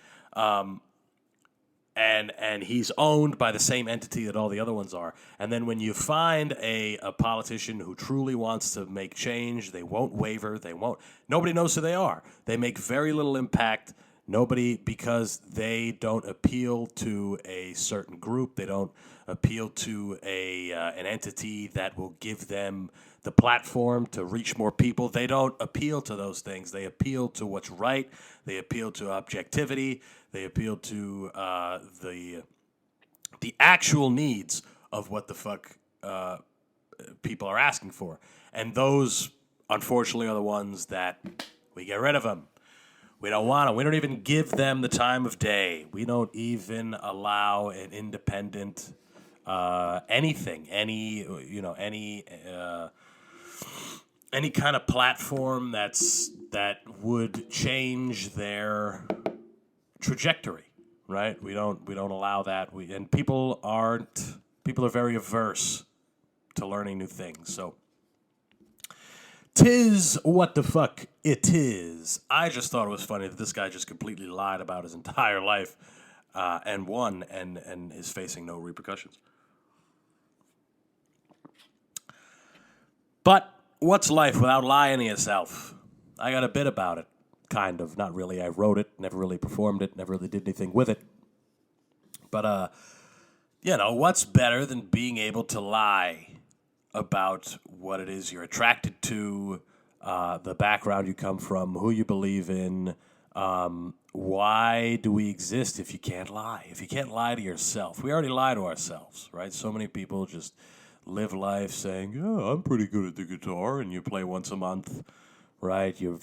And he's owned by the same entity that all the other ones are. And then when you find a politician who truly wants to make change, they won't waver. Nobody knows who they are. They make very little impact. Nobody, because they don't appeal to a certain group. They don't appeal to an entity that will give them the platform to reach more people. They don't appeal to those things. They appeal to what's right. They appeal to objectivity. They appeal to the actual needs of what the fuck people are asking for. And those, unfortunately, are the ones that we get rid of them. We don't want them. We don't even give them the time of day. We don't even allow an independent anything, any kind of platform that would change their trajectory, right? We don't allow that. People are very averse to learning new things. So 'tis what the fuck it is. I just thought it was funny that this guy just completely lied about his entire life and won and is facing no repercussions. But what's life without lying to yourself? I got a bit about it. Kind of. Not really. I wrote it, never really performed it, never really did anything with it. But, what's better than being able to lie about what it is you're attracted to, the background you come from, who you believe in? Why do we exist if you can't lie? If you can't lie to yourself. We already lie to ourselves, right? So many people just live life saying, "Yeah, I'm pretty good at the guitar," and you play once a month. Right, you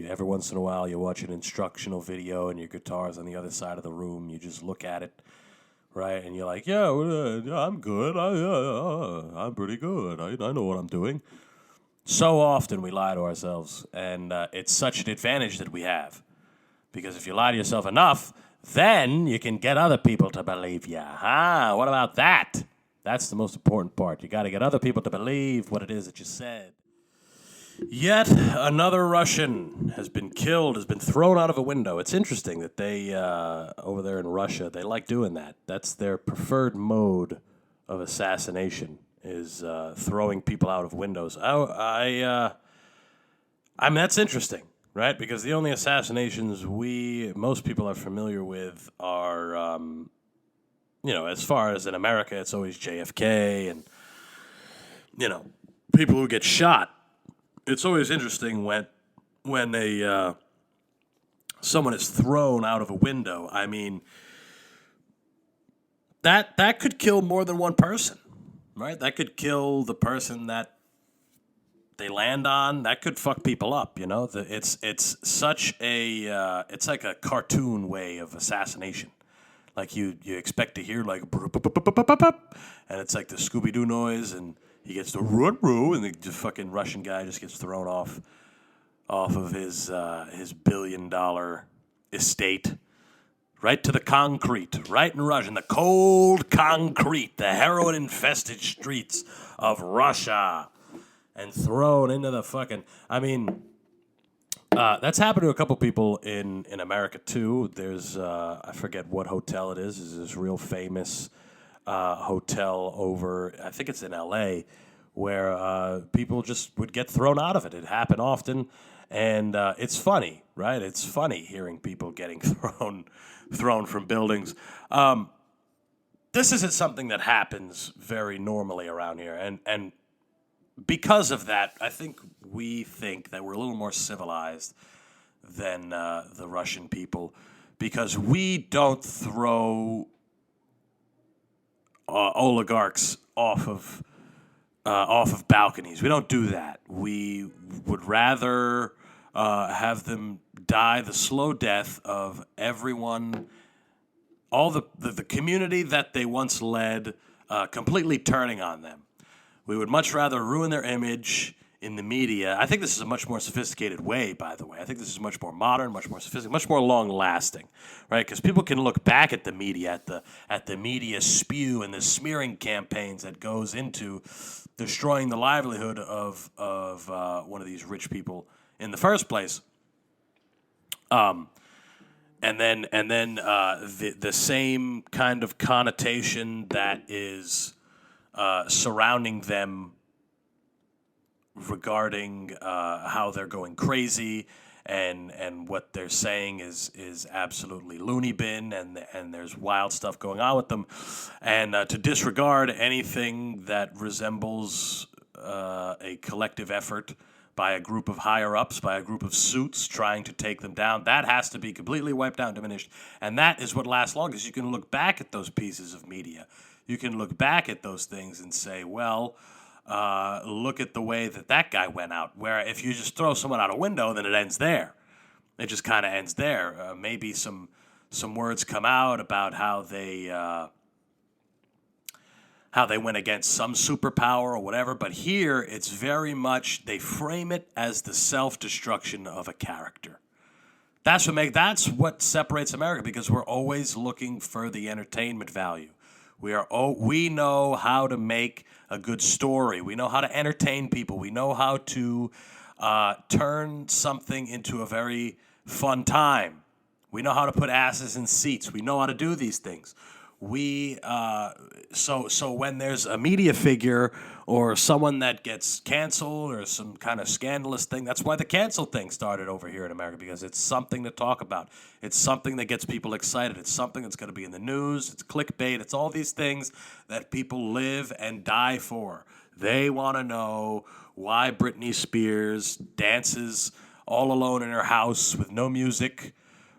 every once in a while you watch an instructional video and your guitar's on the other side of the room. You just look at it, right, and you're like, "Yeah, I'm good. I'm pretty good. I know what I'm doing." So often we lie to ourselves, and it's such an advantage that we have, because if you lie to yourself enough, then you can get other people to believe you. What about that? That's the most important part. You got to get other people to believe what it is that you said. Yet another Russian has been killed, has been thrown out of a window. It's interesting that they, over there in Russia, they like doing that. That's their preferred mode of assassination, is throwing people out of windows. I mean, that's interesting, right? Because the only assassinations most people are familiar with are, as far as in America, it's always JFK and, people who get shot. It's always interesting when someone is thrown out of a window. I mean, that could kill more than one person, right? That could kill the person that they land on. That could fuck people up. It's such a it's like a cartoon way of assassination. Like you expect to hear like, and it's like the Scooby-Doo noise, and he gets the run-roo, and the fucking Russian guy just gets thrown off of his $1 billion estate right to the concrete, right in Russia, in the cold concrete, the heroin-infested streets of Russia, and thrown into the fucking... I mean, that's happened to a couple people in America, too. There's, I forget what hotel it is. It's this real famous... hotel over, I think it's in L.A., where people just would get thrown out of it. It happened often, and it's funny, right? It's funny hearing people getting thrown from buildings. This isn't something that happens very normally around here, and because of that, I think we think that we're a little more civilized than the Russian people, because we don't throw oligarchs off of balconies. We don't do that. We would rather have them die the slow death of everyone, all the community that they once led, completely turning on them. We would much rather ruin their image in the media. I think this is a much more sophisticated way, by the way. I think this is much more modern, much more sophisticated, much more long-lasting, right? Because people can look back at the media, at the media spew and the smearing campaigns that goes into destroying the livelihood of one of these rich people in the first place. And then the same kind of connotation that is surrounding them regarding how they're going crazy and what they're saying is absolutely loony bin, and there's wild stuff going on with them, and to disregard anything that resembles a collective effort by a group of higher-ups, by a group of suits trying to take them down. That has to be completely wiped out and diminished. And that is what lasts longest. You can look back at those pieces of media. You can look back at those things and say, well, look at the way that guy went out. Where if you just throw someone out a window, then it ends there. It just kind of ends there. Maybe some words come out about how they went against some superpower or whatever, but here it's very much, they frame it as the self-destruction of a character. That's what separates America, because we're always looking for the entertainment value. We know how to make a good story. We know how to entertain people. We know how to turn something into a very fun time. We know how to put asses in seats. We know how to do these things. So when there's a media figure or someone that gets canceled or some kind of scandalous thing, that's why the cancel thing started over here in America, because it's something to talk about. It's something that gets people excited. It's something that's going to be in the news. It's clickbait. It's all these things that people live and die for. They want to know why Britney Spears dances all alone in her house with no music,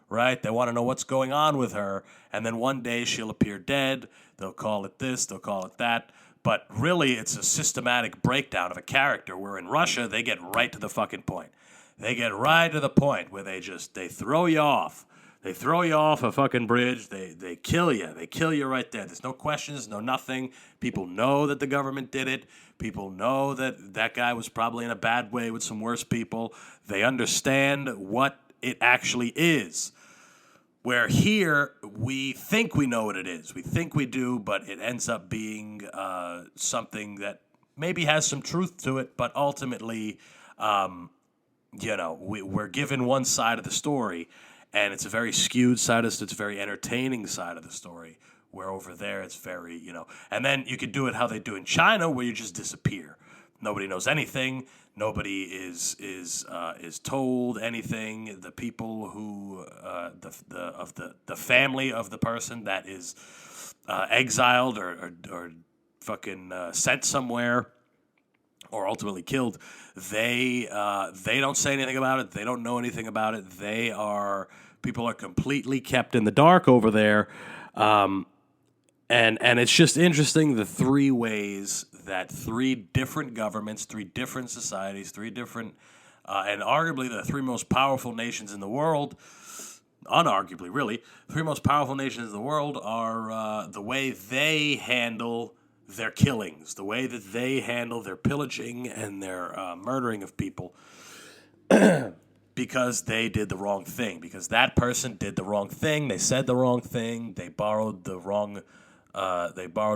right? They want to know what's going on with her, and then one day she'll appear dead. They'll call it this, they'll call it that. But really, it's a systematic breakdown of a character, where in Russia, they get right to the fucking point. They get right to the point where they throw you off. They throw you off a fucking bridge. They kill you. They kill you right there. There's no questions, no nothing. People know that the government did it. People know that guy was probably in a bad way with some worse people. They understand what it actually is. Where here, we think we know what it is. We think we do, but it ends up being something that maybe has some truth to it, but ultimately, we're given one side of the story, and it's a very skewed side of it. It's a very entertaining side of the story, where over there it's very, and then you could do it how they do in China, where you just disappear. Nobody knows anything. Nobody is told anything. The people who the family of the person that is exiled or fucking sent somewhere or ultimately killed, they don't say anything about it. They don't know anything about it. People are completely kept in the dark over there. And it's just interesting, the three ways that three different governments, three different societies, three different, and arguably the three most powerful nations in the world, unarguably really, three most powerful nations in the world are the way they handle their killings, the way that they handle their pillaging and their murdering of people, because they did the wrong thing, because that person did the wrong thing, they said the wrong thing, they borrowed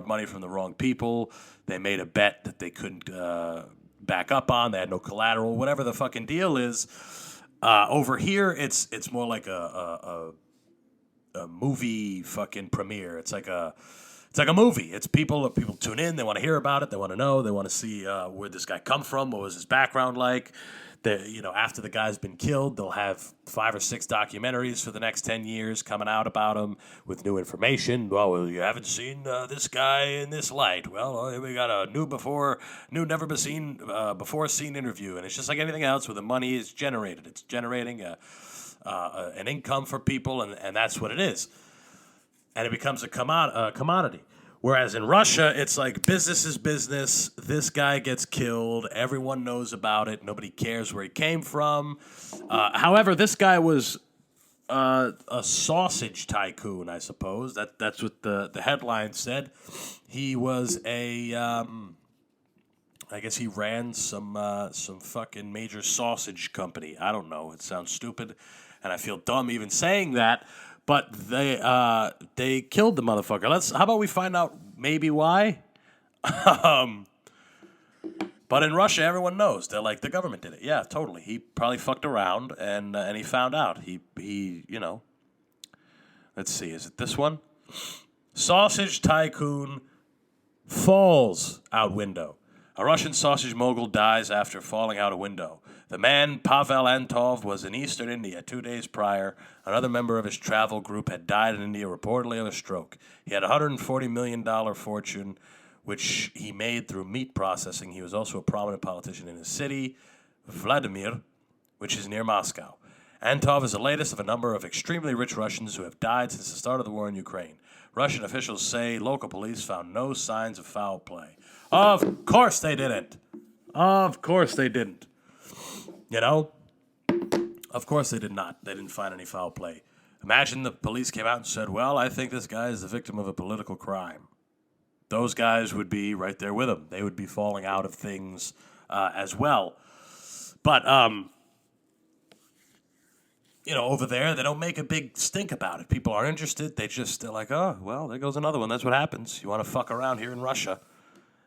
money from the wrong people. They made a bet that they couldn't back up on. They had no collateral. Whatever the fucking deal is. Over here, it's more like a movie fucking premiere. It's like a movie. It's people tune in. They want to hear about it. They want to know. They want to see where this guy come from. What was his background like? After the guy's been killed, they'll have 5 or 6 documentaries for the next 10 years coming out about him with new information. Well, you haven't seen this guy in this light. Well, we got a never before seen interview, and it's just like anything else where the money is generated. It's generating an income for people, and that's what it is. And it becomes a commodity. Whereas in Russia, it's like business is business. This guy gets killed. Everyone knows about it. Nobody cares where he came from. However, this guy was a sausage tycoon, I suppose. That's what the headline said. He was I guess he ran some fucking major sausage company. I don't know. It sounds stupid, and I feel dumb even saying that. But they killed the motherfucker. How about we find out maybe why? But in Russia, everyone knows. They're like, the government did it. Yeah, totally. He probably fucked around, and he found out. He let's see. Is it this one? Sausage tycoon falls out window. A Russian sausage mogul dies after falling out a window. The man, Pavel Antov, was in eastern India 2 days prior. Another member of his travel group had died in India, reportedly of a stroke. He had a $140 million fortune, which he made through meat processing. He was also a prominent politician in his city, Vladimir, which is near Moscow. Antov is the latest of a number of extremely rich Russians who have died since the start of the war in Ukraine. Russian officials say local police found no signs of foul play. Of course they didn't. Of course they didn't. You know? Of course they did not. They didn't find any foul play. Imagine the police came out and said, well, I think this guy is the victim of a political crime. Those guys would be right there with him. They would be falling out of things as well. But, over there, they don't make a big stink about it. People aren't interested. They're like, oh, well, there goes another one. That's what happens. You want to fuck around here in Russia.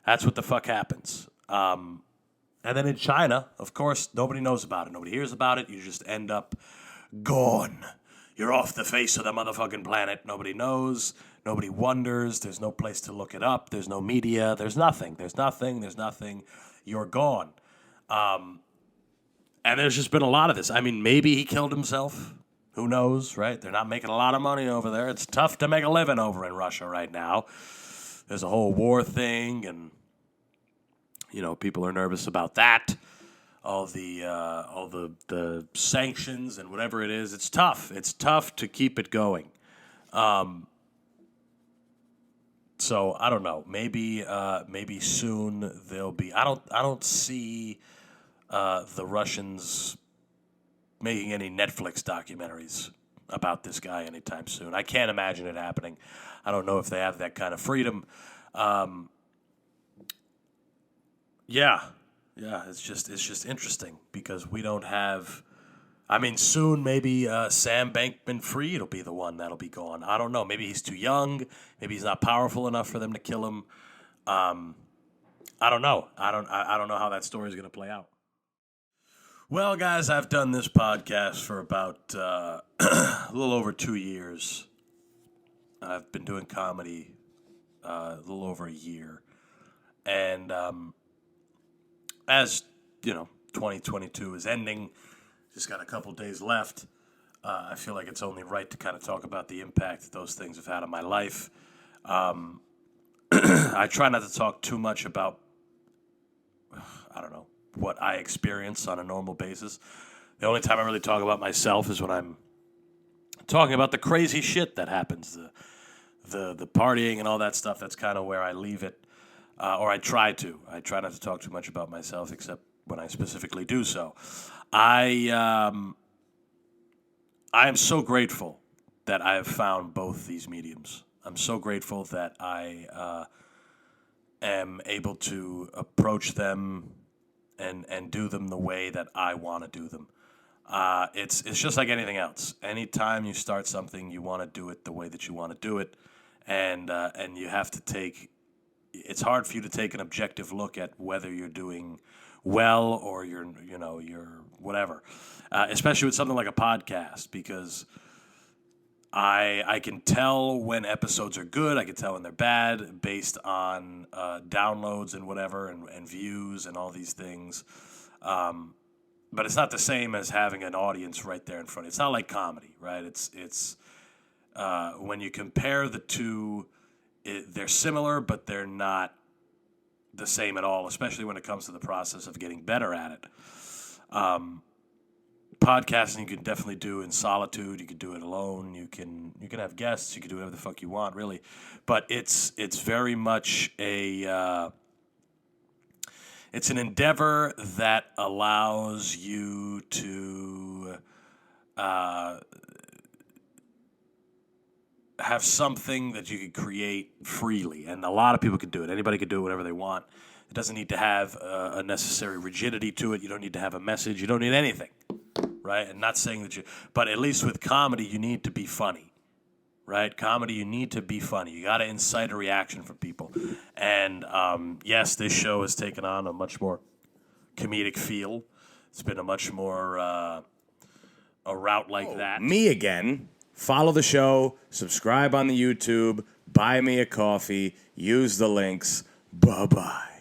That's what the fuck happens. And then in China, of course, nobody knows about it. Nobody hears about it. You just end up gone. You're off the face of the motherfucking planet. Nobody knows. Nobody wonders. There's no place to look it up. There's no media. There's nothing. There's nothing. You're gone. And there's just been a lot of this. I mean, maybe he killed himself. Who knows, right? They're not making a lot of money over there. It's tough to make a living over in Russia right now. There's a whole war thing, and people are nervous about that. All the sanctions and whatever it is. It's tough. It's tough to keep it going. So I don't know. Maybe soon there'll be. I don't see the Russians making any Netflix documentaries about this guy anytime soon. I can't imagine it happening. I don't know if they have that kind of freedom. It's just interesting because we don't have. I mean, soon maybe Sam Bankman-Fried will be the one that'll be gone. I don't know. Maybe he's too young. Maybe he's not powerful enough for them to kill him. I don't know. I don't know how that story is going to play out. Well, guys, I've done this podcast for about a little over 2 years. I've been doing comedy a little over a year. And as, 2022 is ending, just got a couple days left, I feel like it's only right to kind of talk about the impact that those things have had on my life. I try not to talk too much about, what I experience on a normal basis. The only time I really talk about myself is when I'm talking about the crazy shit that happens, the partying and all that stuff. That's kind of where I leave it, or I try to. I try not to talk too much about myself, except when I specifically do so. I am so grateful that I have found both these mediums. I'm so grateful that I am able to approach them and do them the way that I want to do them. It's just like anything else. Anytime you start something, you want to do it the way that you want to do it, and you have to take. It's hard for you to take an objective look at whether you're doing well or you're whatever, especially with something like a podcast, because I can tell when episodes are good. I can tell when they're bad based on downloads and whatever and views and all these things. But it's not the same as having an audience right there in front of you. It's not like comedy, right? It's when you compare the two, they're similar, but they're not the same at all, especially when it comes to the process of getting better at it. Podcasting you can definitely do in solitude. You can do it alone. You can have guests. You can do whatever the fuck you want, really. But it's very much it's an endeavor that allows you to have something that you can create freely, and a lot of people can do it. Anybody can do it whatever they want. It doesn't need to have a necessary rigidity to it. You don't need to have a message. You don't need anything, right? And not saying that you, but at least with comedy, you need to be funny, right? Comedy, you need to be funny. You got to incite a reaction from people. And yes, this show has taken on a much more comedic feel. It's been a much more a route like that. Me again. Follow the show, subscribe on the YouTube, buy me a coffee, use the links. Bye-bye.